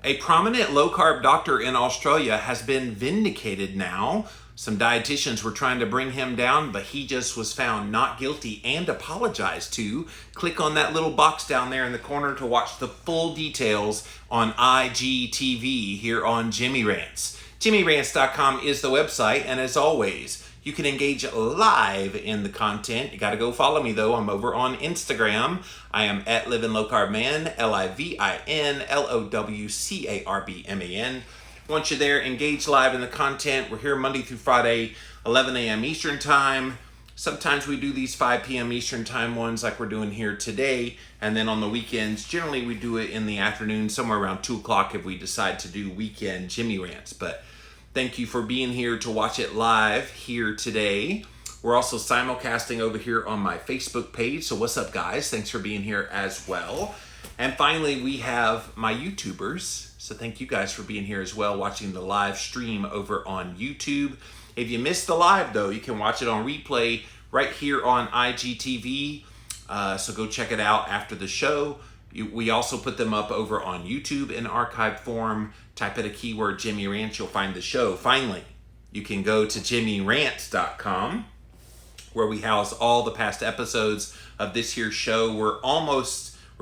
A prominent low-carb doctor in Australia has been vindicated now. Some dietitians were trying to bring him down, but he just was found not guilty and apologized to. Click on that little box down there in the corner to watch the full details on IGTV here on Jimmy Rants. JimmyRants.com is the website, and as always, you can engage live in the content. You got to go follow me, though. I'm over on Instagram. I am at Living Low Carb Man, LIVINLOWCARBMAN. Once you're there, engage live in the content. We're here Monday through Friday, 11 a.m. Eastern Time. Sometimes we do these 5 p.m. Eastern Time ones like we're doing here today. And then on the weekends, generally we do it in the afternoon, somewhere around 2 o'clock if we decide to do weekend Jimmy Rants. But thank you for being here to watch it live here today. We're also simulcasting over here on my Facebook page. So what's up, guys? Thanks for being here as well. And finally, we have my YouTubers. So thank you guys for being here as well, watching the live stream over on YouTube. If you missed the live, though, you can watch it on replay right here on IGTV. So go check it out after the show. We also put them up over on YouTube in archived form. Type in a keyword Jimmy Rants, you'll find the show. Finally, you can go to JimmyRants.com, where we house all the past episodes of this here show. We're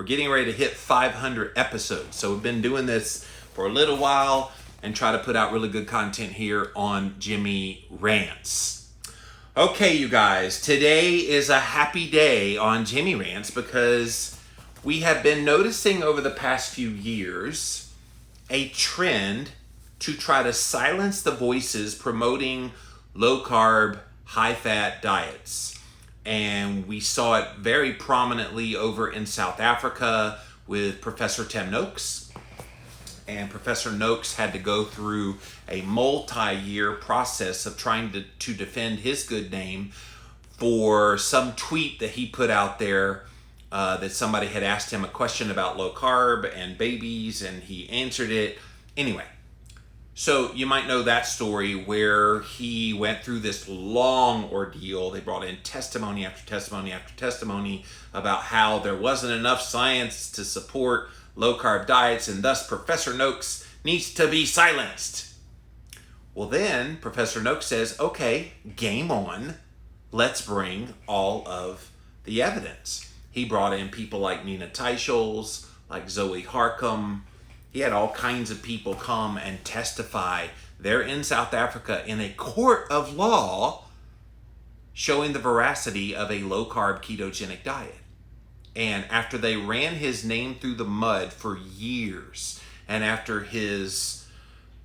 getting ready to hit 500 episodes. So we've been doing this for a little while and try to put out really good content here on Jimmy Rants. Okay, you guys, today is a happy day on Jimmy Rants because we have been noticing over the past few years a trend to try to silence the voices promoting low-carb, high-fat diets. And we saw it very prominently over in South Africa with Professor Tim Noakes. And Professor Noakes had to go through a multi-year process of trying to defend his good name for some tweet that he put out there that somebody had asked him a question about low carb and babies, and he answered it. Anyway, so you might know that story where he went through this long ordeal. They brought in testimony after testimony after testimony about how there wasn't enough science to support low carb diets, and thus Professor Noakes needs to be silenced. Well, then Professor Noakes says, okay, game on. Let's bring all of the evidence. He brought in people like Nina Teicholz, like Zoe Harcum. He had all kinds of people come and testify. They're in South Africa in a court of law showing the veracity of a low-carb ketogenic diet. And after they ran his name through the mud for years, and after his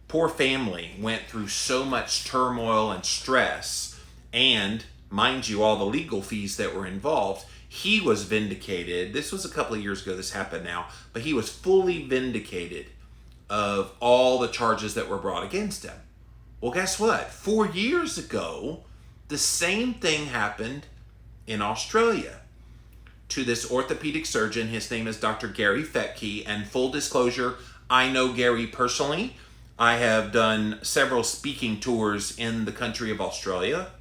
poor family went through so much turmoil and stress, and, mind you, all the legal fees that were involved, he was vindicated. This was a couple of years ago, this happened now, but he was fully vindicated of all the charges that were brought against him. Well, guess what? 4 years ago, the same thing happened in Australia to this orthopedic surgeon. His name is Dr. Gary Fettke, and full disclosure, I know Gary personally. I have done several speaking tours in the country of Australia.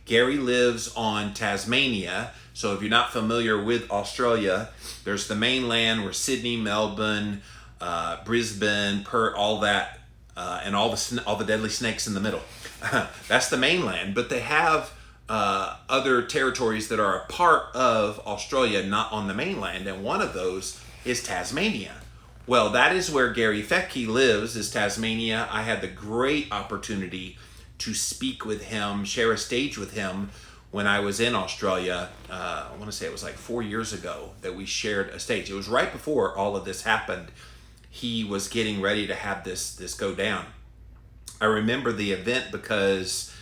Gary lives on Tasmania. So if you're not familiar with Australia, there's the mainland where Sydney, Melbourne, Brisbane, Perth, all that, and all the deadly snakes in the middle. That's the mainland, but they have other territories that are a part of Australia, not on the mainland, and one of those is Tasmania. Well, that is where Gary Fettke lives, is Tasmania. I had the great opportunity to speak with him, share a stage with him when I was in Australia. I want to say it was like 4 years ago that we shared a stage. It was right before all of this happened. He was getting ready to have this go down. I remember the event because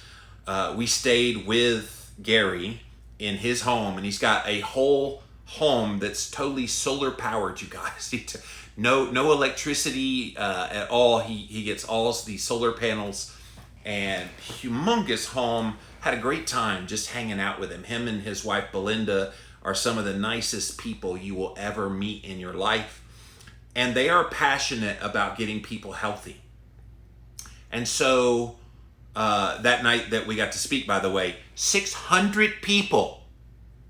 we stayed with Gary in his home, and he's got a whole home that's totally solar powered, you guys. No electricity at all. He gets all these solar panels, and humongous home. Had a great time just hanging out with him. Him and his wife Belinda are some of the nicest people you will ever meet in your life. And they are passionate about getting people healthy. And so that night that we got to speak, by the way, 600 people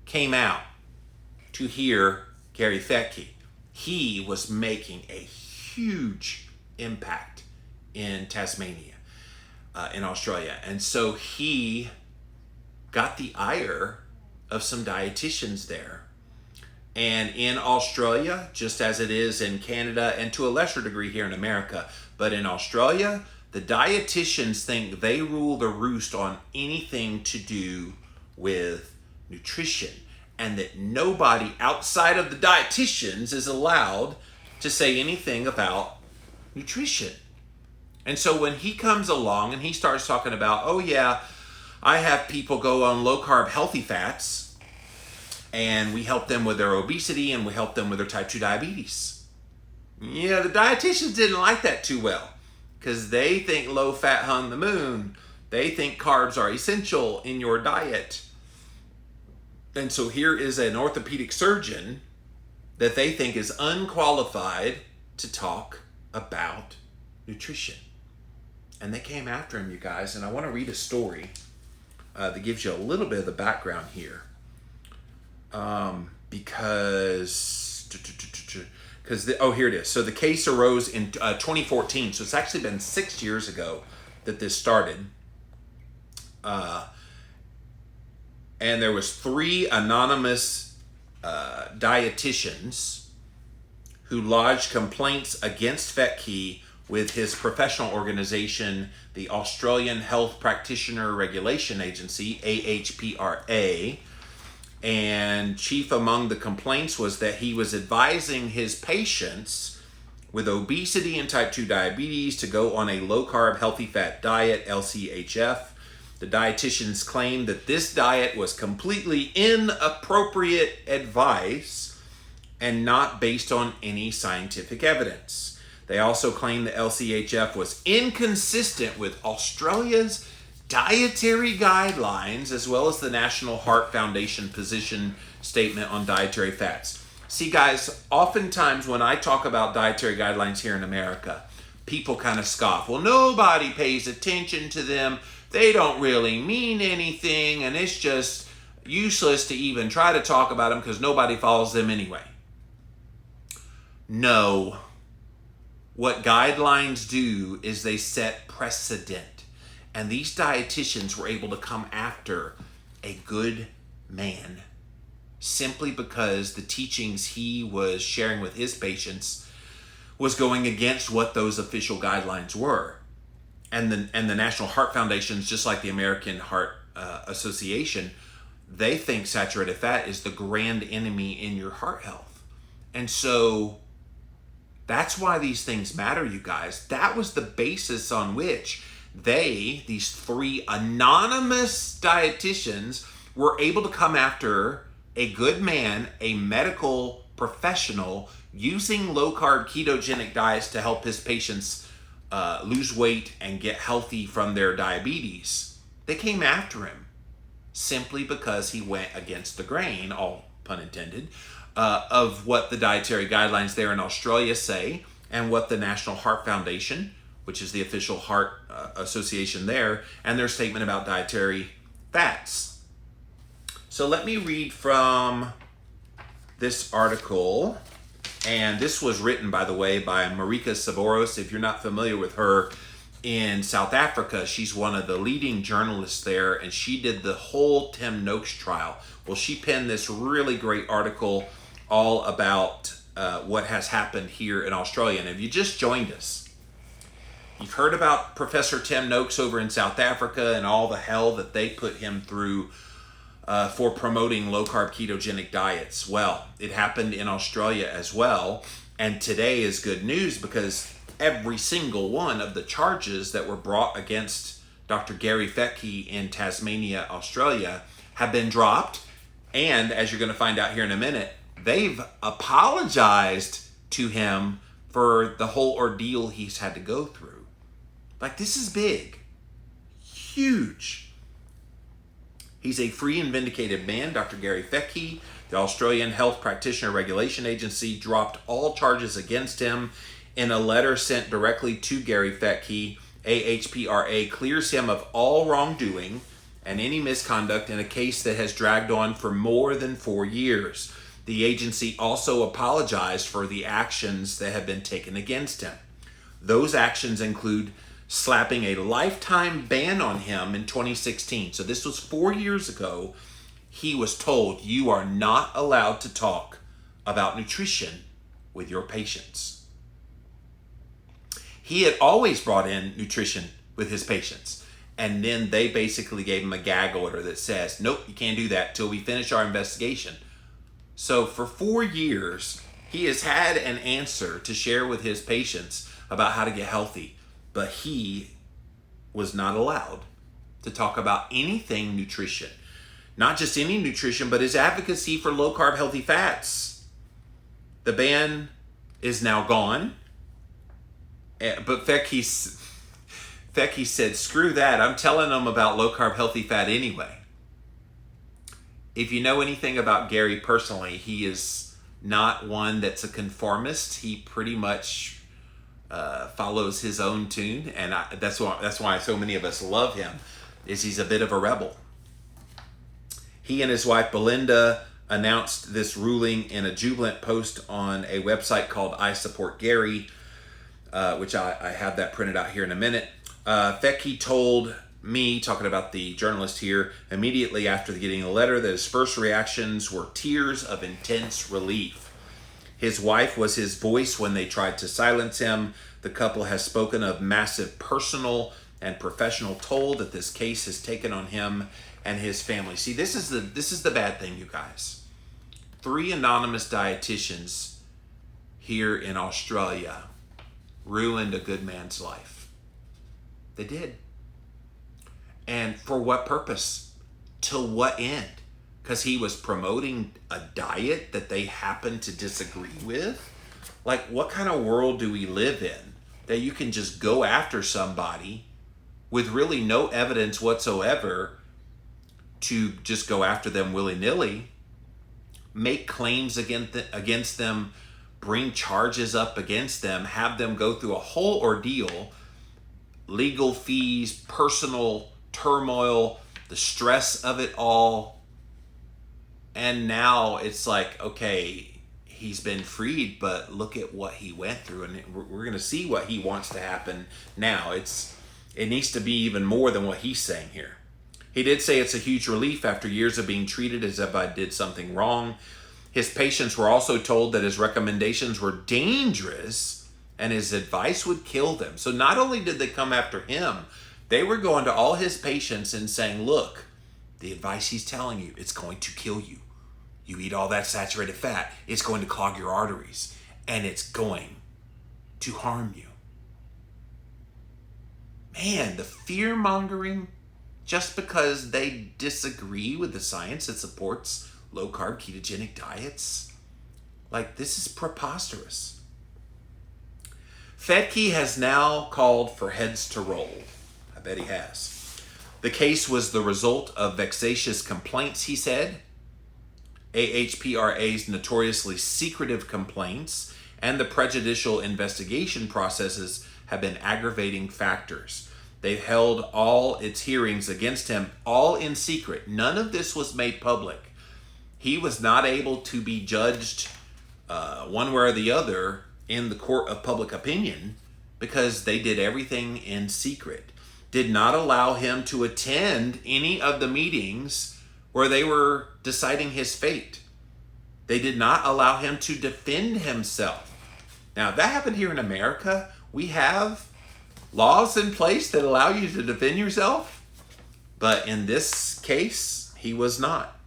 came out to hear Gary Fettke. He was making a huge impact in Tasmania, in Australia. And so he got the ire of some dietitians there. And in Australia, just as it is in Canada and to a lesser degree here in America, but in Australia, the dietitians think they rule the roost on anything to do with nutrition, and that nobody outside of the dietitians is allowed to say anything about nutrition. And so when he comes along and he starts talking about, oh yeah, I have people go on low carb healthy fats, and we help them with their obesity and we help them with their type 2 diabetes. Yeah, the dietitians didn't like that too well, because they think low fat hung the moon. They think carbs are essential in your diet. And so here is an orthopedic surgeon that they think is unqualified to talk about nutrition. And they came after him, you guys. And I want to read a story that gives you a little bit of the background here. Because here it is. So the case arose in 2014. So it's actually been 6 years ago that this started. And there was 3 anonymous dietitians who lodged complaints against Fettke with his professional organization, the Australian Health Practitioner Regulation Agency, AHPRA. And chief among the complaints was that he was advising his patients with obesity and type 2 diabetes to go on a low-carb, healthy fat diet, LCHF. The dietitians claimed that this diet was completely inappropriate advice and not based on any scientific evidence. They also claimed the LCHF was inconsistent with Australia's dietary guidelines, as well as the National Heart Foundation position statement on dietary fats. See, guys, oftentimes when I talk about dietary guidelines here in America, people kind of scoff. Well, nobody pays attention to them. They don't really mean anything, and it's just useless to even try to talk about them because nobody follows them anyway. No. What guidelines do is they set precedent. And these dietitians were able to come after a good man simply because the teachings he was sharing with his patients was going against what those official guidelines were. And the National Heart Foundations, just like the American Heart Association, they think saturated fat is the grand enemy in your heart health. And so that's why these things matter, you guys. That was the basis on which these 3 anonymous dietitians were able to come after a good man, a medical professional, using low-carb ketogenic diets to help his patients lose weight and get healthy from their diabetes. They came after him simply because he went against the grain, all pun intended, of what the dietary guidelines there in Australia say and what the National Heart Foundation, which is the official heart association there, and their statement about dietary fats. So let me read from this article. And this was written, by the way, by Marika Savoros. If you're not familiar with her, in South Africa, she's one of the leading journalists there, and she did the whole Tim Noakes trial. Well, she penned this really great article all about what has happened here in Australia. And if you just joined us, you've heard about Professor Tim Noakes over in South Africa and all the hell that they put him through for promoting low-carb ketogenic diets. Well, it happened in Australia as well. And today is good news because every single one of the charges that were brought against Dr. Gary Fettke in Tasmania, Australia, have been dropped. And as you're going to find out here in a minute, they've apologized to him for the whole ordeal he's had to go through. Like, this is big. Huge. He's a free and vindicated man, Dr. Gary Fettke. The Australian Health Practitioner Regulation Agency dropped all charges against him. In a letter sent directly to Gary Fettke, AHPRA clears him of all wrongdoing and any misconduct in a case that has dragged on for more than 4 years. The agency also apologized for the actions that have been taken against him. Those actions include slapping a lifetime ban on him in 2016. So this was 4 years ago. He was told, you are not allowed to talk about nutrition with your patients. He had always brought in nutrition with his patients. And then they basically gave him a gag order that says, nope, you can't do that till we finish our investigation. So for 4 years, he has had an answer to share with his patients about how to get healthy, but he was not allowed to talk about anything nutrition. Not just any nutrition, but his advocacy for low-carb healthy fats. The ban is now gone, but Fettke said, screw that, I'm telling them about low-carb healthy fat anyway. If you know anything about Gary personally, he is not one that's a conformist. He pretty much follows his own tune, and that's why so many of us love him, is he's a bit of a rebel. He and his wife Belinda announced this ruling in a jubilant post on a website called I Support Gary, which I have that printed out here in a minute. Fettke told me, talking about the journalist here, immediately after getting the letter, that his first reactions were tears of intense relief. His wife was his voice when they tried to silence him. The couple has spoken of massive personal and professional toll that this case has taken on him and his family. See, this is the bad thing, you guys. 3 anonymous dietitians here in Australia ruined a good man's life. They did. And for what purpose? To what end? Because he was promoting a diet that they happen to disagree with? Like, what kind of world do we live in that you can just go after somebody with really no evidence whatsoever to just go after them willy-nilly, make claims against them, bring charges up against them, have them go through a whole ordeal, legal fees, personal turmoil, the stress of it all. And now it's like, okay, he's been freed, but look at what he went through, and we're going to see what he wants to happen now. It needs to be even more than what he's saying here. He did say it's a huge relief after years of being treated as if I did something wrong. His patients were also told that his recommendations were dangerous and his advice would kill them. So not only did they come after him, they were going to all his patients and saying, look, the advice he's telling you, it's going to kill you. You eat all that saturated fat, it's going to clog your arteries, and it's going to harm you. Man, the fear-mongering, just because they disagree with the science that supports low-carb ketogenic diets, like, this is preposterous. Fettke has now called for heads to roll. I bet he has. The case was the result of vexatious complaints, he said. AHPRA's notoriously secretive complaints and the prejudicial investigation processes have been aggravating factors. They've held all its hearings against him, all in secret. None of this was made public. He was not able to be judged one way or the other in the court of public opinion because they did everything in secret. Did not allow him to attend any of the meetings where they were deciding his fate. They did not allow him to defend himself. Now, if that happened here in America, we have laws in place that allow you to defend yourself. But in this case, he was not.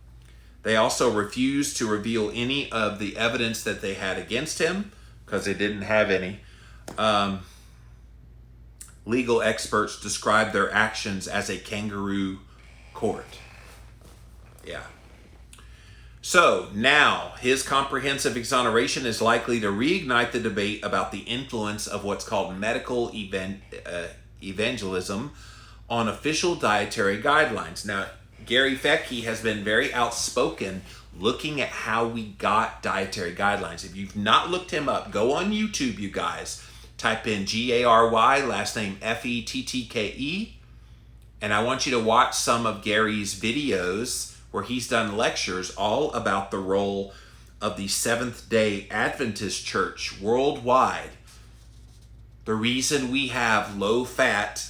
They also refused to reveal any of the evidence that they had against him because they didn't have any. Legal experts described their actions as a kangaroo court. Yeah. So now his comprehensive exoneration is likely to reignite the debate about the influence of what's called medical evangelism on official dietary guidelines. Now, Gary Fettke has been very outspoken looking at how we got dietary guidelines. If you've not looked him up, go on YouTube, you guys. Type in Gary, last name Fettke, and I want you to watch some of Gary's videos where he's done lectures all about the role of the Seventh-day Adventist Church worldwide, the reason we have low fat,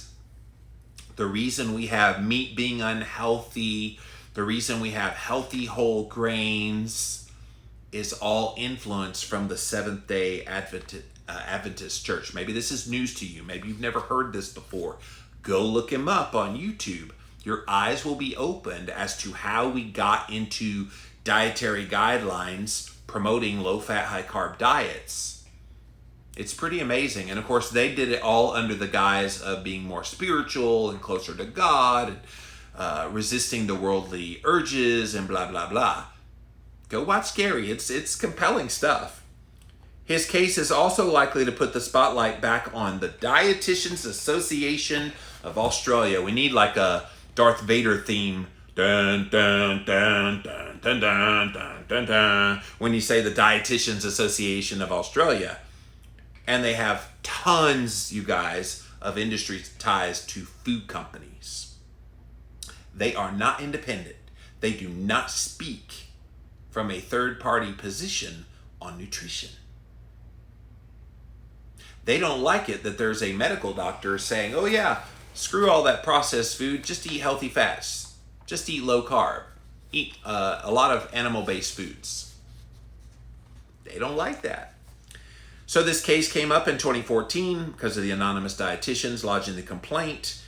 the reason we have meat being unhealthy, the reason we have healthy whole grains is all influenced from the Seventh-day Adventist Church. Maybe this is news to you. Maybe you've never heard this before. Go look him up on YouTube. Your eyes will be opened as to how we got into dietary guidelines promoting low-fat, high-carb diets. It's pretty amazing. And of course, they did it all under the guise of being more spiritual and closer to God, and resisting the worldly urges and blah, blah, blah. Go watch Gary. It's compelling stuff. His case is also likely to put the spotlight back on the Dietitians Association of Australia. We need like a Darth Vader theme. Dun, dun, dun, dun, dun, dun, dun, dun, dun, when you say the Dietitians Association of Australia. And they have tons, you guys, of industry ties to food companies. They are not independent. They do not speak from a third-party position on nutrition. They don't like it that there's a medical doctor saying, oh yeah, screw all that processed food, just eat healthy fats. Just eat low carb. Eat a lot of animal-based foods. They don't like that. So this case came up in 2014 because of the anonymous dietitians lodging the complaint.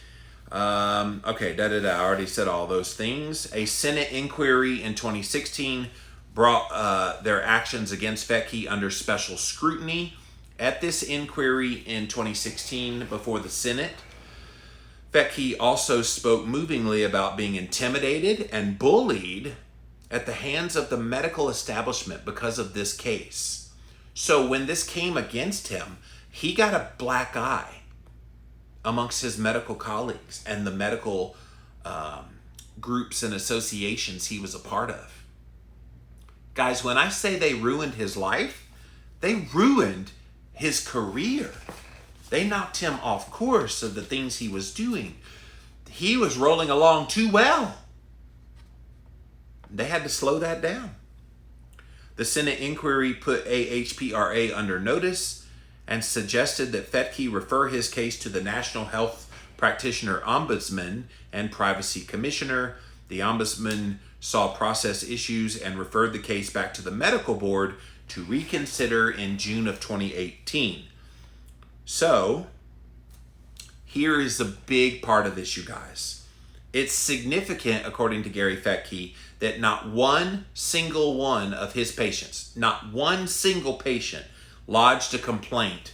I already said all those things. A Senate inquiry in 2016 brought their actions against Fettke under special scrutiny. At this inquiry in 2016 before the Senate, Fettke also spoke movingly about being intimidated and bullied at the hands of the medical establishment because of this case. So when this came against him, he got a black eye amongst his medical colleagues and the medical groups and associations he was a part of. Guys, when I say they ruined his life, they ruined his career. They knocked him off course of the things he was doing. He was rolling along too well. They had to slow that down. The Senate inquiry put AHPRA under notice and suggested that Fettke refer his case to the National Health Practitioner Ombudsman and Privacy Commissioner. The Ombudsman saw process issues and referred the case back to the medical board to reconsider in June of 2018. So, here is the big part of this, you guys. It's significant, according to Gary Fettke, that not one single one of his patients, not one single patient, lodged a complaint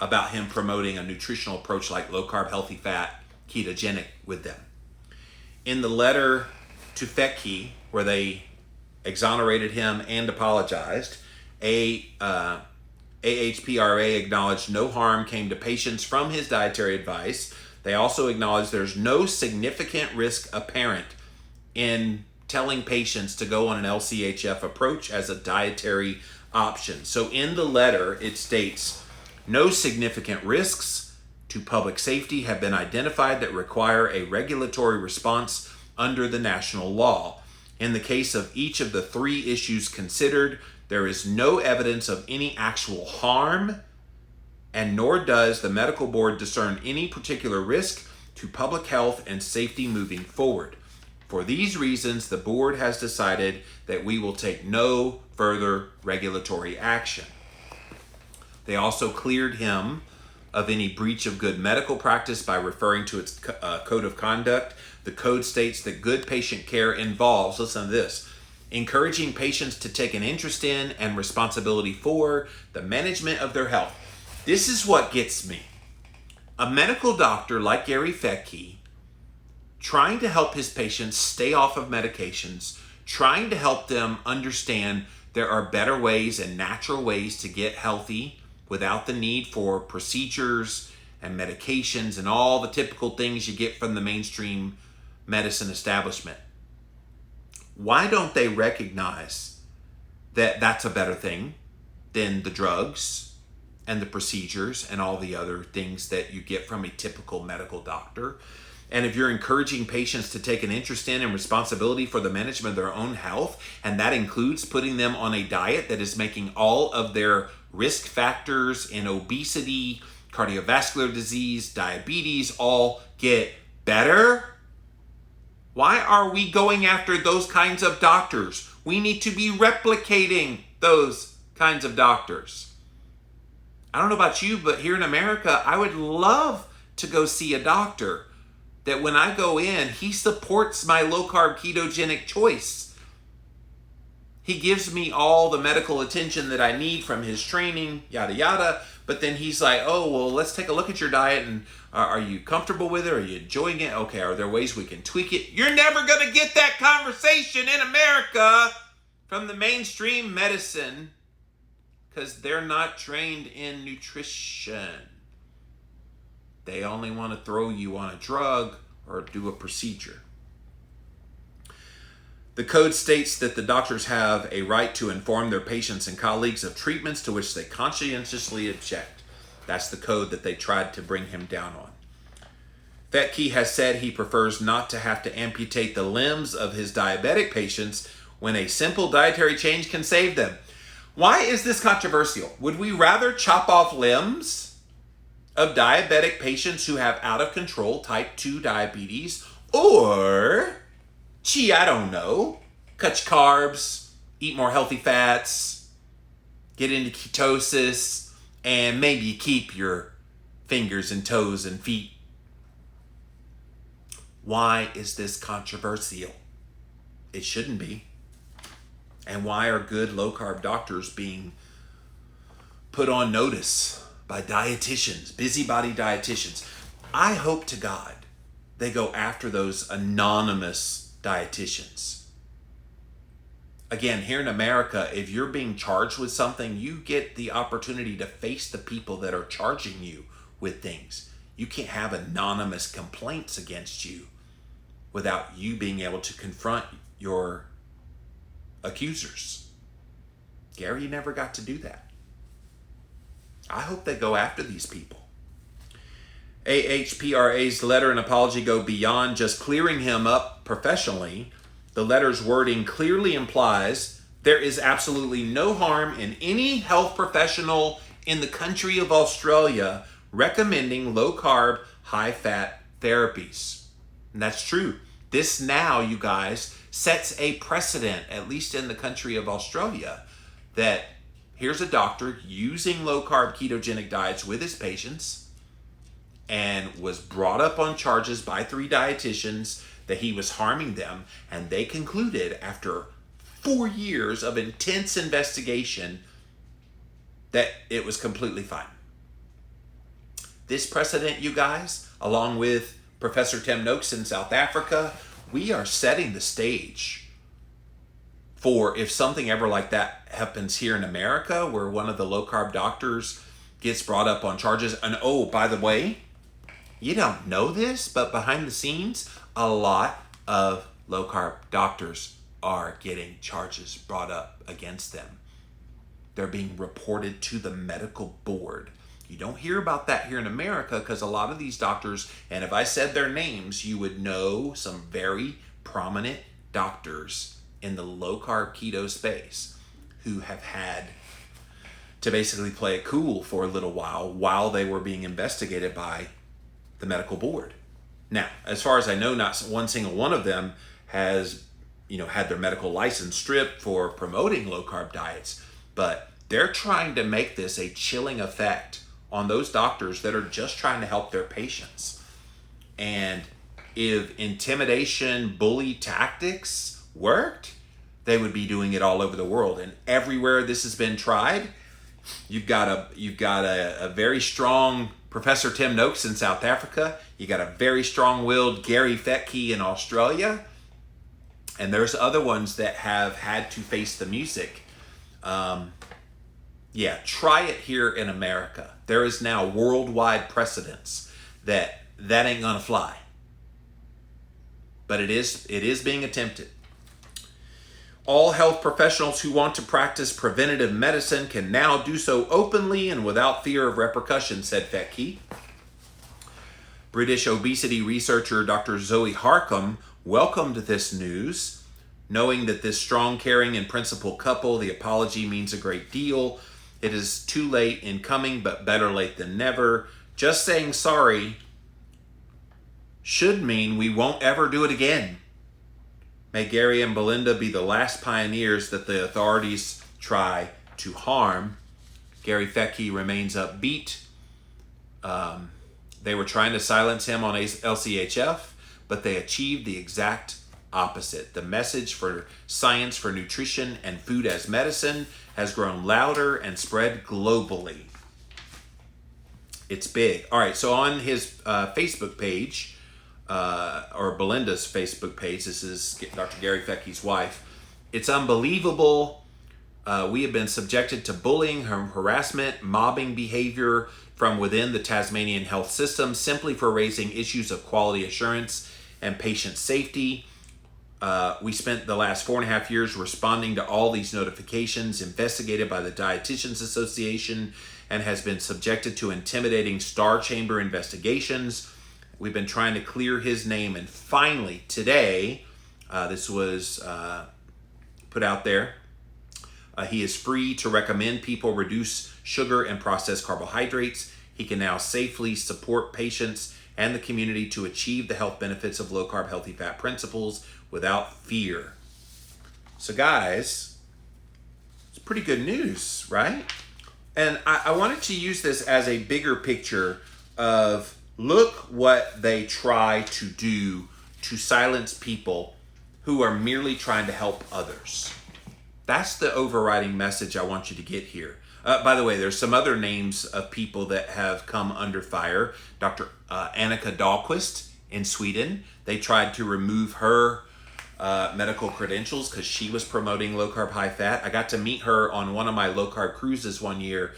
about him promoting a nutritional approach like low-carb, healthy fat, ketogenic with them. In the letter to Fettke, where they exonerated him and apologized, AHPRA acknowledged no harm came to patients from his dietary advice. They also acknowledged there's no significant risk apparent in telling patients to go on an LCHF approach as a dietary option. So in the letter, it states, no significant risks to public safety have been identified that require a regulatory response under the national law. In the case of each of the three issues considered, there is no evidence of any actual harm, and nor does the medical board discern any particular risk to public health and safety moving forward. For these reasons, the board has decided that we will take no further regulatory action. They also cleared him of any breach of good medical practice by referring to its code of conduct. The code states that good patient care involves, listen to this, encouraging patients to take an interest in and responsibility for the management of their health. This is what gets me. A medical doctor like Gary Fettke, trying to help his patients stay off of medications, trying to help them understand there are better ways and natural ways to get healthy without the need for procedures and medications and all the typical things you get from the mainstream medicine establishment. Why don't they recognize that that's a better thing than the drugs and the procedures and all the other things that you get from a typical medical doctor? And if you're encouraging patients to take an interest in and responsibility for the management of their own health, and that includes putting them on a diet that is making all of their risk factors in obesity, cardiovascular disease, diabetes all get better, why are we going after those kinds of doctors? We need to be replicating those kinds of doctors. I don't know about you, but here in America, I would love to go see a doctor that when I go in, he supports my low-carb ketogenic choice. He gives me all the medical attention that I need from his training, yada, yada. But then he's like, oh, well, let's take a look at your diet. And are you comfortable with it? Are you enjoying it? Okay, are there ways we can tweak it? You're never going to get that conversation in America from the mainstream medicine because they're not trained in nutrition. They only want to throw you on a drug or do a procedure. The code states that the doctors have a right to inform their patients and colleagues of treatments to which they conscientiously object. That's the code that they tried to bring him down on. Fettke has said he prefers not to have to amputate the limbs of his diabetic patients when a simple dietary change can save them. Why is this controversial? Would we rather chop off limbs of diabetic patients who have out of control type 2 diabetes, or, I don't know, cut your carbs, eat more healthy fats, get into ketosis, and maybe keep your fingers and toes and feet? Why is this controversial? It shouldn't be. And why are good low-carb doctors being put on notice by dietitians, busybody dietitians? I hope to God they go after those anonymous dietitians. Again, here in America, if you're being charged with something, you get the opportunity to face the people that are charging you with things. You can't have anonymous complaints against you without you being able to confront your accusers. Gary never got to do that. I hope they go after these people. AHPRA's letter and apology go beyond just clearing him up professionally. The letter's wording clearly implies there is absolutely no harm in any health professional in the country of Australia recommending low-carb, high-fat therapies. And that's true. This now, you guys, sets a precedent, at least in the country of Australia, that here's a doctor using low-carb ketogenic diets with his patients and was brought up on charges by 3 dietitians that he was harming them, and they concluded after 4 years of intense investigation that it was completely fine. This precedent, you guys, along with Professor Tim Noakes in South Africa, we are setting the stage for if something ever like that happens here in America, where one of the low-carb doctors gets brought up on charges. And oh, by the way, you don't know this, but behind the scenes, a lot of low-carb doctors are getting charges brought up against them. They're being reported to the medical board. You don't hear about that here in America because a lot of these doctors, and if I said their names, you would know some very prominent doctors in the low-carb keto space who have had to basically play it cool for a little while they were being investigated by the medical board. Now, as far as I know, not one single one of them has, had their medical license stripped for promoting low-carb diets, but they're trying to make this a chilling effect on those doctors that are just trying to help their patients. And if intimidation, bully tactics worked, they would be doing it all over the world. And everywhere this has been tried, you've got a very strong Professor Tim Noakes in South Africa. You got a very strong-willed Gary Fettke in Australia. And there's other ones that have had to face the music. Try it here in America. There is now worldwide precedence that ain't gonna fly. But it is being attempted. All health professionals who want to practice preventative medicine can now do so openly and without fear of repercussions, said Fettke. British obesity researcher Dr. Zoe Harcum welcomed this news, knowing that this strong, caring, and principled couple, the apology means a great deal. It is too late in coming, but better late than never. Just saying sorry should mean we won't ever do it again. May Gary and Belinda be the last pioneers that the authorities try to harm. Gary Fettke remains upbeat. They were trying to silence him on LCHF, but they achieved the exact opposite. The message for science for nutrition and food as medicine has grown louder and spread globally. It's big. All right, so on his Facebook page, or Belinda's Facebook page, this is Dr. Gary Fettke's wife, it's unbelievable. We have been subjected to bullying, harassment, mobbing behavior from within the Tasmanian health system simply for raising issues of quality assurance and patient safety. We spent the last 4.5 years responding to all these notifications investigated by the Dietitians Association and has been subjected to intimidating star chamber investigations. We've been trying to clear his name, and finally today, this was put out there, he is free to recommend people reduce sugar and processed carbohydrates. He can now safely support patients and the community to achieve the health benefits of low-carb, healthy fat principles without fear. So guys, it's pretty good news, right? And I wanted to use this as a bigger picture of look what they try to do to silence people who are merely trying to help others. That's the overriding message I want you to get here. By the way, there's some other names of people that have come under fire. Dr. Annika Dahlqvist in Sweden. They tried to remove her medical credentials because she was promoting low-carb, high-fat. I got to meet her on one of my low-carb cruises one year.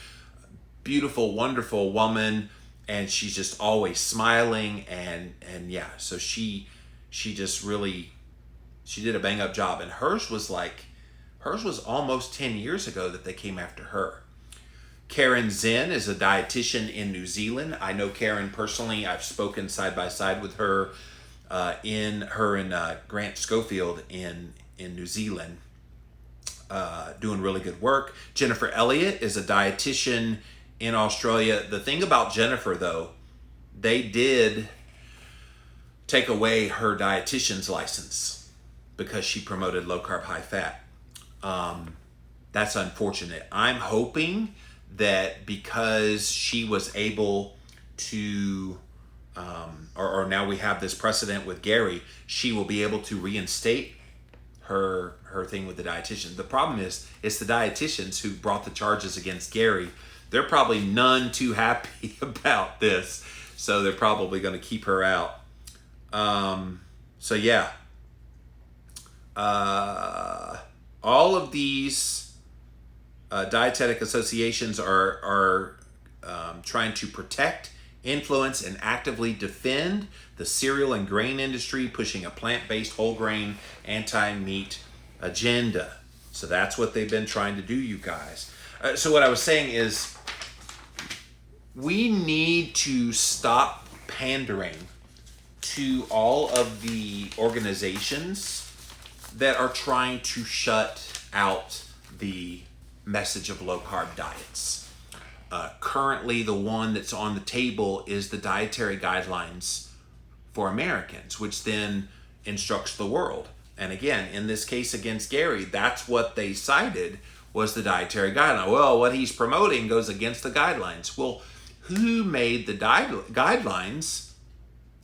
Beautiful, wonderful woman, and she's just always smiling. And yeah, so she just really, she did a bang-up job. And hers was almost 10 years ago that they came after her. Karen Zen is a dietitian in New Zealand. I know Karen personally. I've spoken side by side with her and Grant Schofield in New Zealand, doing really good work. Jennifer Elliott is a dietitian in Australia. The thing about Jennifer, though, they did take away her dietitian's license because she promoted low-carb, high-fat. That's unfortunate. I'm hoping that because she was able to, or now we have this precedent with Gary, she will be able to reinstate her thing with the dietitian. The problem is, it's the dietitians who brought the charges against Gary. They're probably none too happy about this, so they're probably going to keep her out. So yeah. All of these dietetic associations are trying to protect, influence, and actively defend the cereal and grain industry, pushing a plant-based, whole grain, anti-meat agenda. So that's what they've been trying to do, you guys. So what I was saying is, we need to stop pandering to all of the organizations that are trying to shut out the message of low-carb diets. Currently, the one that's on the table is the Dietary Guidelines for Americans, which then instructs the world. And again, in this case against Gary, that's what they cited was the Dietary Guideline. Well, what he's promoting goes against the guidelines. Well, who made the guidelines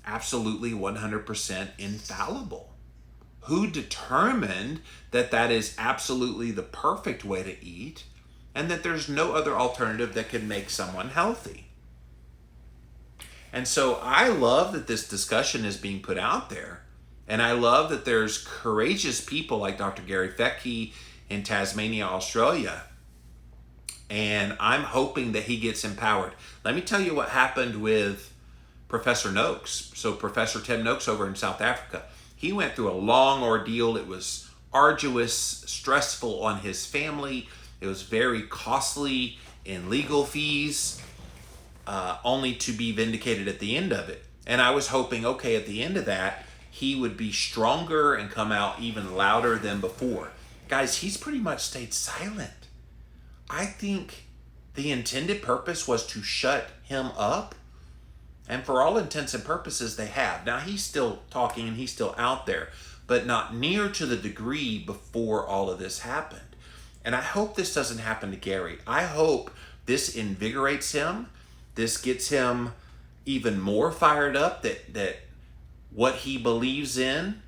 absolutely 100% infallible? Who determined that that is absolutely the perfect way to eat and that there's no other alternative that can make someone healthy? And so I love that this discussion is being put out there. And I love that there's courageous people like Dr. Gary Fettke in Tasmania, Australia. And I'm hoping that he gets empowered. Let me tell you what happened with Professor Noakes. So Professor Ted Noakes over in South Africa, he went through a long ordeal. It was arduous, stressful on his family. It was very costly in legal fees, only to be vindicated at the end of it. And I was hoping, okay, at the end of that, he would be stronger and come out even louder than before. Guys, he's pretty much stayed silent. I think the intended purpose was to shut him up. And for all intents and purposes, they have. Now, he's still talking and he's still out there, but not near to the degree before all of this happened. And I hope this doesn't happen to Gary. I hope this invigorates him. This gets him even more fired up that what he believes in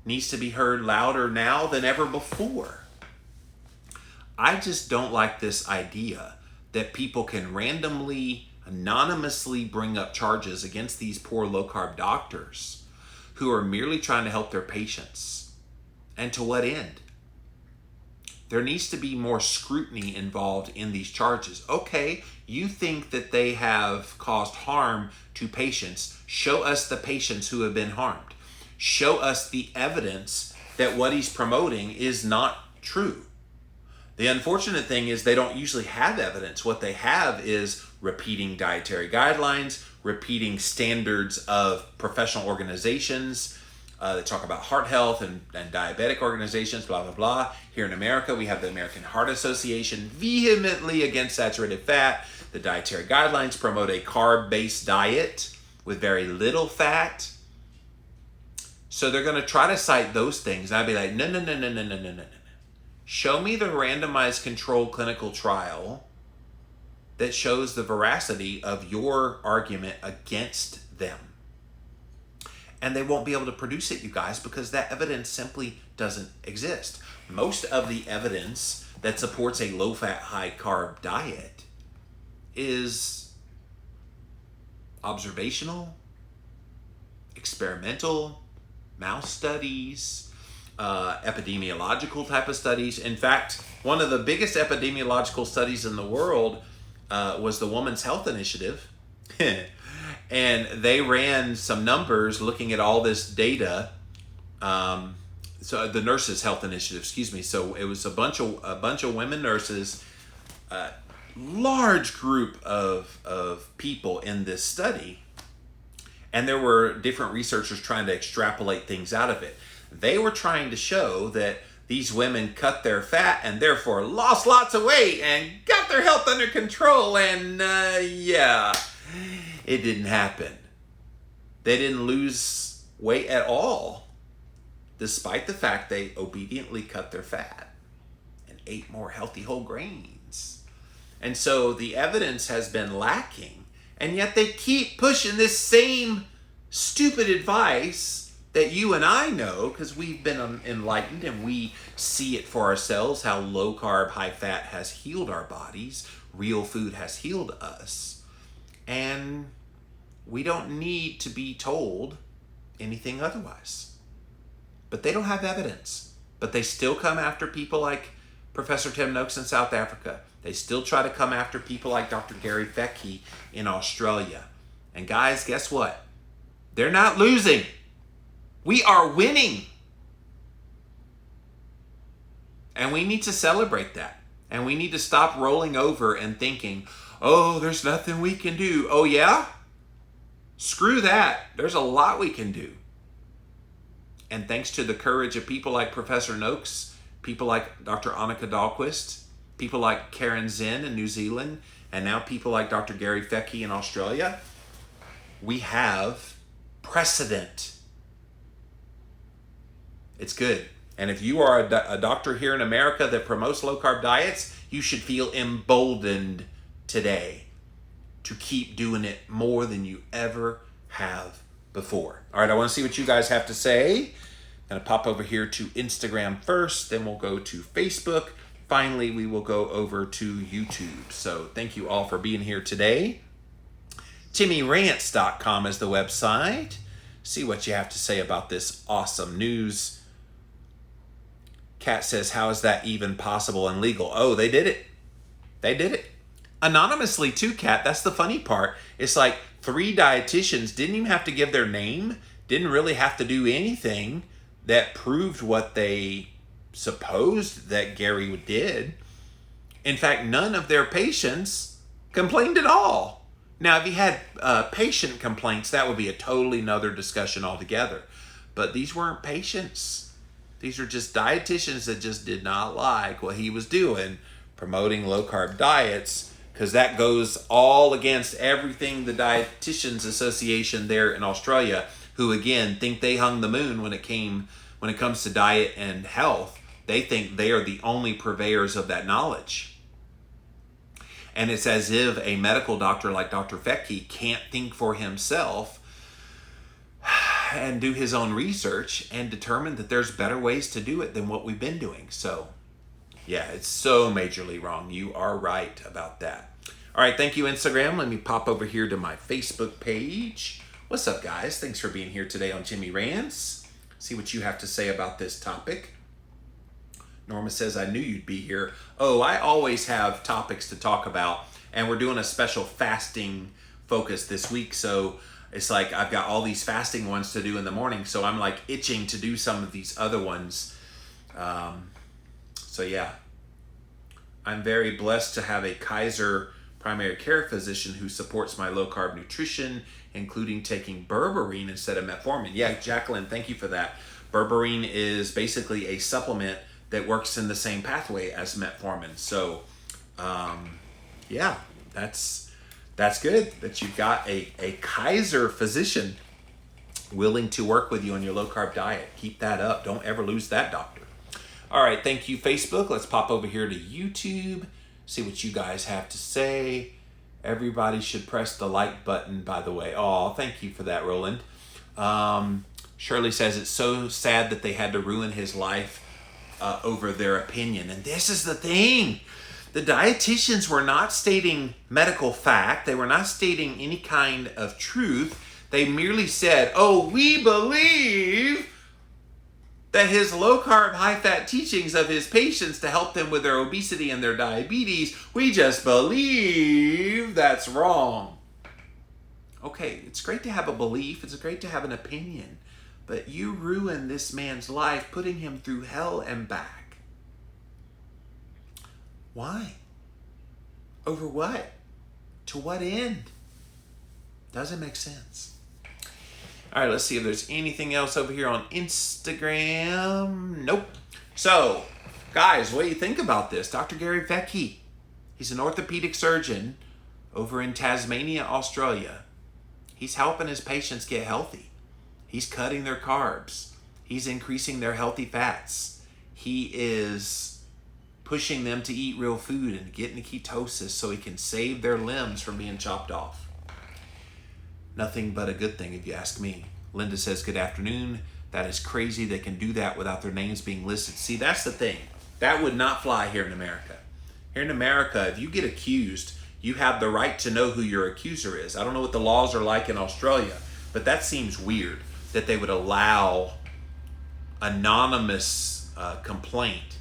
needs to be heard louder now than ever before. I just don't like this idea that people can randomly, anonymously bring up charges against these poor low-carb doctors who are merely trying to help their patients. And to what end? There needs to be more scrutiny involved in these charges. Okay, you think that they have caused harm to patients. Show us the patients who have been harmed. Show us the evidence that what he's promoting is not true. The unfortunate thing is they don't usually have evidence. What they have is repeating dietary guidelines, repeating standards of professional organizations that talk about heart health and diabetic organizations, blah, blah, blah. Here in America, we have the American Heart Association vehemently against saturated fat. The dietary guidelines promote a carb-based diet with very little fat. So they're going to try to cite those things. And I'd be like, no. Show me the randomized controlled clinical trial that shows the veracity of your argument against them. And they won't be able to produce it, you guys, because that evidence simply doesn't exist. Most of the evidence that supports a low-fat, high-carb diet is observational, experimental, mouse studies, epidemiological type of studies. In fact, one of the biggest epidemiological studies in the world was the Women's Health Initiative. And they ran some numbers looking at all this data. So the Nurses Health Initiative, excuse me. So it was a bunch of women nurses, large group of people in this study. And there were different researchers trying to extrapolate things out of it. They were trying to show that these women cut their fat and therefore lost lots of weight and got their health under control. And yeah, it didn't happen. They didn't lose weight at all, despite the fact they obediently cut their fat and ate more healthy whole grains. And so the evidence has been lacking. And yet they keep pushing this same stupid advice that you and I know, because we've been enlightened and we see it for ourselves, how low carb, high fat has healed our bodies. Real food has healed us. And we don't need to be told anything otherwise. But they don't have evidence. But they still come after people like Professor Tim Noakes in South Africa. They still try to come after people like Dr. Gary Fettke in Australia. And guys, guess what? They're not losing. We are winning. And we need to celebrate that. And we need to stop rolling over and thinking, oh, there's nothing we can do. Oh, yeah? Screw that. There's a lot we can do. And thanks to the courage of people like Professor Noakes, people like Dr. Annika Dahlquist, people like Karen Zinn in New Zealand, and now people like Dr. Gary Fettke in Australia, we have precedent. It's good. And if you are a doctor here in America that promotes low-carb diets, you should feel emboldened today to keep doing it more than you ever have before. All right, I want to see what you guys have to say. I'm going to pop over here to Instagram first, then we'll go to Facebook. Finally, we will go over to YouTube. So thank you all for being here today. TimmyRants.com is the website. See what you have to say about this awesome news. Kat says, how is that even possible and legal? Oh, they did it. They did it. Anonymously too, Kat. That's the funny part. It's like 3 dietitians didn't even have to give their name, didn't really have to do anything that proved what they supposed that Gary did. In fact, none of their patients complained at all. Now, if you had patient complaints, that would be a totally another discussion altogether. But these weren't patients. These are just dietitians that just did not like what he was doing, promoting low-carb diets, because that goes all against everything the Dietitians Association there in Australia, who again think they hung the moon when it comes to diet and health. They think they are the only purveyors of that knowledge. And it's as if a medical doctor like Dr. Fettke can't think for himself and do his own research and determine that there's better ways to do it than what we've been doing. So, yeah, it's so majorly wrong. You are right about that. All right, thank you, Instagram. Let me pop over here to my Facebook page. What's up, guys? Thanks for being here today on Jimmy Rants. See what you have to say about this topic. Norma says, I knew you'd be here. Oh, I always have topics to talk about, and we're doing a special fasting focus this week, so it's like I've got all these fasting ones to do in the morning, so I'm like itching to do some of these other ones. So yeah, I'm very blessed to have a Kaiser primary care physician who supports my low-carb nutrition, including taking berberine instead of metformin. Yeah, Jacqueline, thank you for that. Berberine is basically a supplement that works in the same pathway as metformin. So, yeah, that's good that you've got a Kaiser physician willing to work with you on your low-carb diet. Keep that up. Don't ever lose that doctor. All right, thank you, Facebook. Let's pop over here to YouTube, see what you guys have to say. Everybody should press the like button, by the way. Oh, thank you for that, Roland. Shirley says it's so sad that they had to ruin his life over their opinion. And this is the thing. The dietitians were not stating medical fact. They were not stating any kind of truth. They merely said, oh, we believe that his low-carb, high-fat teachings of his patients to help them with their obesity and their diabetes, we just believe that's wrong. Okay, it's great to have a belief. It's great to have an opinion. But you ruined this man's life, putting him through hell and back. Why? Over what? To what end? Doesn't make sense. All right, let's see if there's anything else over here on Instagram. Nope. So, guys, what do you think about this? Dr. Gary Fettke, he's an orthopedic surgeon over in Tasmania, Australia. He's helping his patients get healthy. He's cutting their carbs. He's increasing their healthy fats. He is pushing them to eat real food and get into ketosis so he can save their limbs from being chopped off. Nothing but a good thing, if you ask me. Linda says, good afternoon. That is crazy. They can do that without their names being listed. See, that's the thing. That would not fly here in America. Here in America, if you get accused, you have the right to know who your accuser is. I don't know what the laws are like in Australia, but that seems weird that they would allow anonymous complaint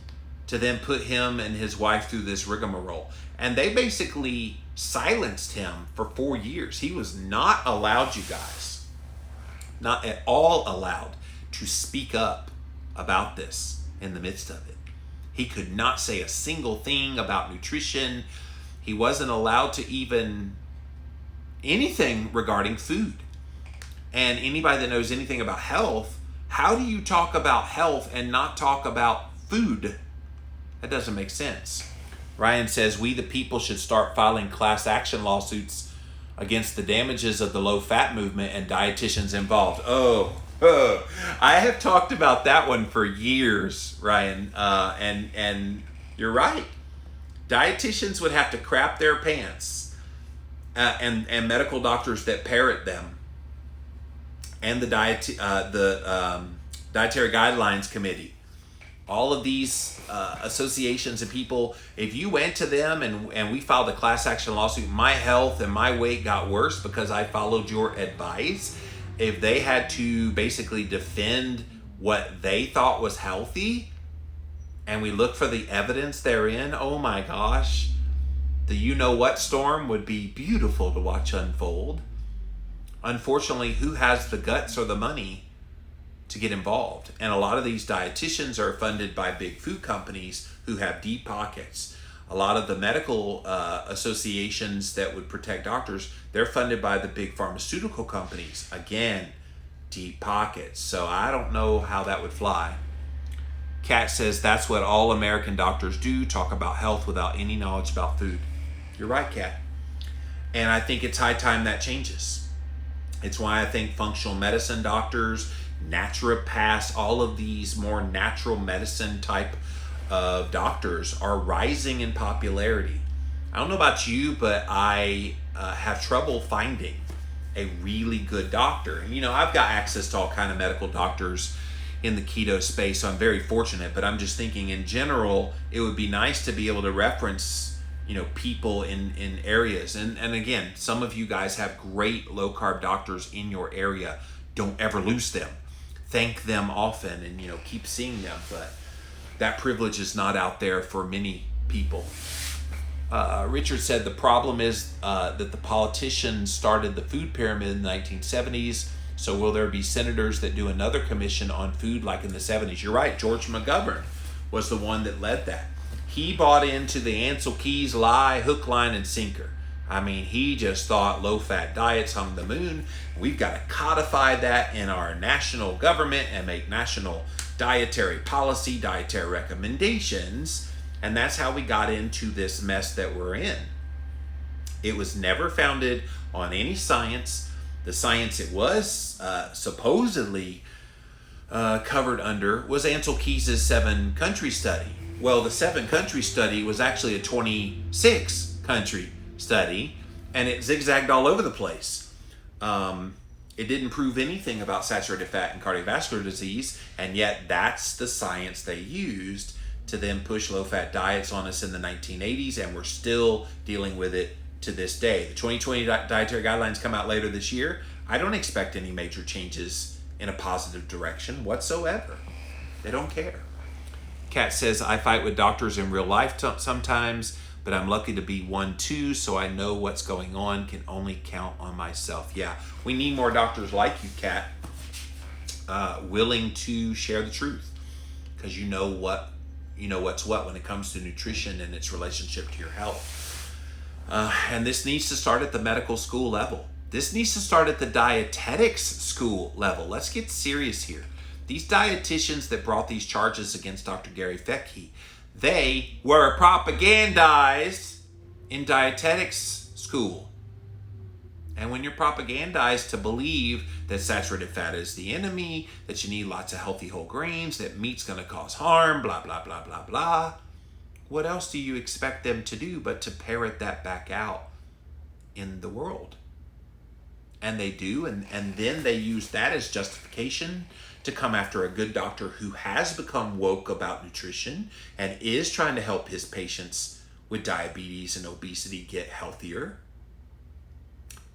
to then put him and his wife through this rigmarole. And they basically silenced him for 4 years. He was not allowed, you guys, not at all allowed to speak up about this in the midst of it. He could not say a single thing about nutrition. He wasn't allowed to even anything regarding food. And anybody that knows anything about health, how do you talk about health and not talk about food? That doesn't make sense. Ryan says, we the people should start filing class action lawsuits against the damages of the low-fat movement and dietitians involved. Oh, I have talked about that one for years, Ryan, and you're right. Dietitians would have to crap their pants, and medical doctors that parrot them, and the Dietary Guidelines Committee. All of these associations and people, if you went to them and we filed a class action lawsuit, my health and my weight got worse because I followed your advice. If they had to basically defend what they thought was healthy, and we look for the evidence therein, oh my gosh, the you-know-what storm would be beautiful to watch unfold. Unfortunately, who has the guts or the money to get involved? And a lot of these dietitians are funded by big food companies who have deep pockets. A lot of the medical associations that would protect doctors, they're funded by the big pharmaceutical companies. Again, deep pockets. So I don't know how that would fly. Kat says that's what all American doctors do, talk about health without any knowledge about food. You're right, Kat. And I think it's high time that changes. It's why I think functional medicine doctors, naturopaths, all of these more natural medicine type of doctors are rising in popularity. I don't know about you, but I have trouble finding a really good doctor. And, you know, I've got access to all kind of medical doctors in the keto space, so I'm very fortunate, but I'm just thinking in general, it would be nice to be able to reference, you know, people in areas. And again, some of you guys have great low carb doctors in your area. Don't ever lose them. Thank them often and, you know, keep seeing them. But that privilege is not out there for many people. Richard said the problem is that the politicians started the food pyramid in the 1970s. So will there be senators that do another commission on food like in the 70s? You're right. George McGovern was the one that led that. He bought into the Ansel Keys lie, hook, line, and sinker. I mean, he just thought low-fat diets hung the moon. We've got to codify that in our national government and make national dietary policy, dietary recommendations. And that's how we got into this mess that we're in. It was never founded on any science. The science it was supposedly covered under was Ansel Keys' 7-country study. Well, the 7-country study was actually a 26-country study, and it zigzagged all over the place. It didn't prove anything about saturated fat and cardiovascular disease, and yet that's the science they used to then push low-fat diets on us in the 1980s, and we're still dealing with it to this day. The 2020 dietary guidelines come out later this year. I don't expect any major changes in a positive direction whatsoever. They don't care. Kat says, I fight with doctors in real life sometimes, but I'm lucky to be one too, so I know what's going on, can only count on myself. Yeah, we need more doctors like you, Kat, willing to share the truth, because you know what's what when it comes to nutrition and its relationship to your health. And this needs to start at the medical school level. This needs to start at the dietetics school level. Let's get serious here. These dietitians that brought these charges against Dr. Gary Fettke, they were propagandized in dietetics school. And when you're propagandized to believe that saturated fat is the enemy, that you need lots of healthy whole grains, that meat's going to cause harm, blah, blah, blah, blah, blah, what else do you expect them to do but to parrot that back out in the world? And they do, and then they use that as justification to come after a good doctor who has become woke about nutrition and is trying to help his patients with diabetes and obesity get healthier.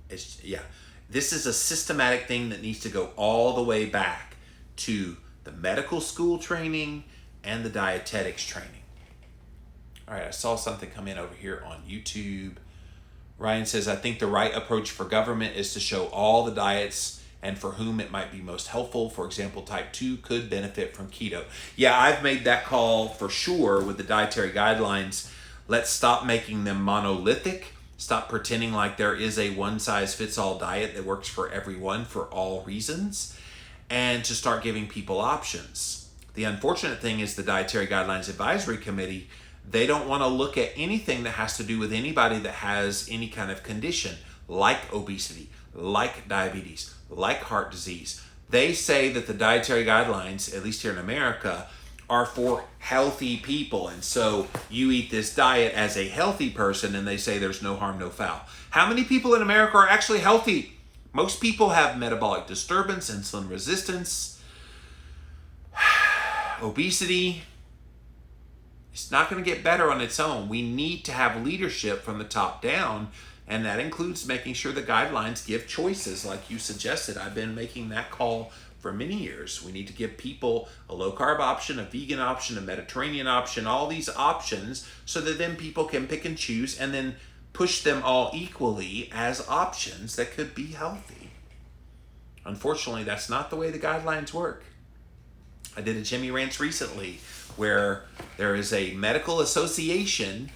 This is a systematic thing that needs to go all the way back to the medical school training and the dietetics training. All right, I saw something come in over here on YouTube. Ryan says, I think the right approach for government is to show all the diets and for whom it might be most helpful. For example, type 2 could benefit from keto. Yeah, I've made that call for sure with the dietary guidelines. Let's stop making them monolithic. Stop pretending like there is a one-size-fits-all diet that works for everyone for all reasons, and to start giving people options. The unfortunate thing is the Dietary Guidelines Advisory Committee, they don't want to look at anything that has to do with anybody that has any kind of condition, like obesity, like diabetes, like heart disease. They say that the dietary guidelines, at least here in America, are for healthy people. And so you eat this diet as a healthy person, and they say there's no harm, no foul. How many people in America are actually healthy? Most people have metabolic disturbance, insulin resistance, obesity. It's not going to get better on its own. We need to have leadership from the top down, and that includes making sure the guidelines give choices like you suggested. I've been making that call for many years. We need to give people a low-carb option, a vegan option, a Mediterranean option, all these options, so that then people can pick and choose and then push them all equally as options that could be healthy. Unfortunately, that's not the way the guidelines work. I did a Jimmy Rants recently where there is a medical association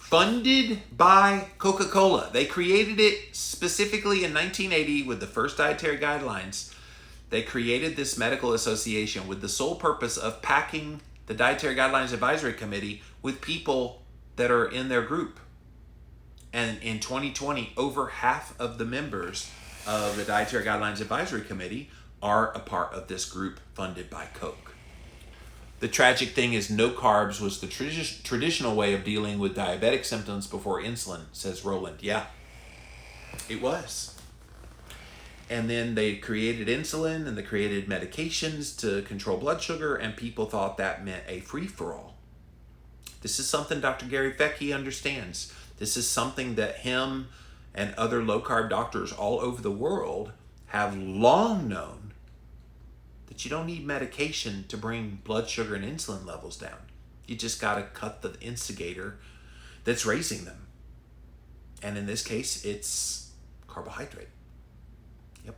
funded by Coca-Cola. They created it specifically in 1980 with the first dietary guidelines. They created this medical association with the sole purpose of packing the Dietary Guidelines Advisory Committee with people that are in their group. And in 2020, over half of the members of the Dietary Guidelines Advisory Committee are a part of this group funded by Coke. The tragic thing is no carbs was the traditional way of dealing with diabetic symptoms before insulin, says Roland. Yeah, it was. And then they created insulin and they created medications to control blood sugar, and people thought that meant a free-for-all. This is something Dr. Gary Fettke understands. This is something that him and other low-carb doctors all over the world have long known, that you don't need medication to bring blood sugar and insulin levels down. You just got to cut the instigator that's raising them. And in this case, it's carbohydrate. Yep.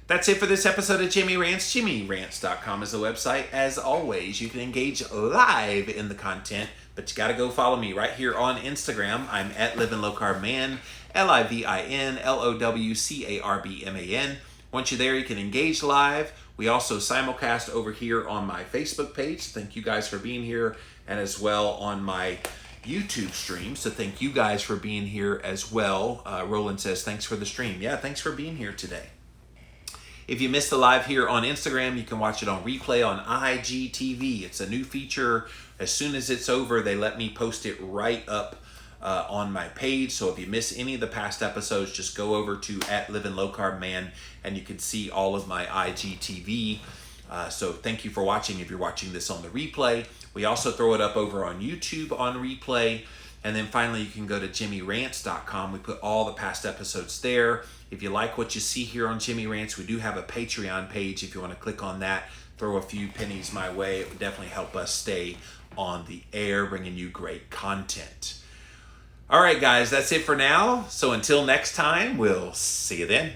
That's it for this episode of Jimmy Rants. JimmyRants.com is the website. As always, you can engage live in the content, but you got to go follow me right here on Instagram. I'm at Living Low Carb Man, LIVINLOWCARBMAN. Once you're there, you can engage live. We also simulcast over here on my Facebook page. Thank you guys for being here, and as well on my YouTube stream. So thank you guys for being here as well. Roland says, thanks for the stream. Yeah, thanks for being here today. If you missed the live here on Instagram, you can watch it on replay on IGTV. It's a new feature. As soon as it's over, they let me post it right up on my page. So if you miss any of the past episodes, just go over to @LivingLowCarbMan and you can see all of my IGTV. So thank you for watching if you're watching this on the replay. We also throw it up over on YouTube on replay. And then finally, you can go to JimmyRants.com. We put all the past episodes there. If you like what you see here on Jimmy Rants, we do have a Patreon page. If you want to click on that, throw a few pennies my way. It would definitely help us stay on the air, bringing you great content. All right, guys, that's it for now. So until next time, we'll see you then.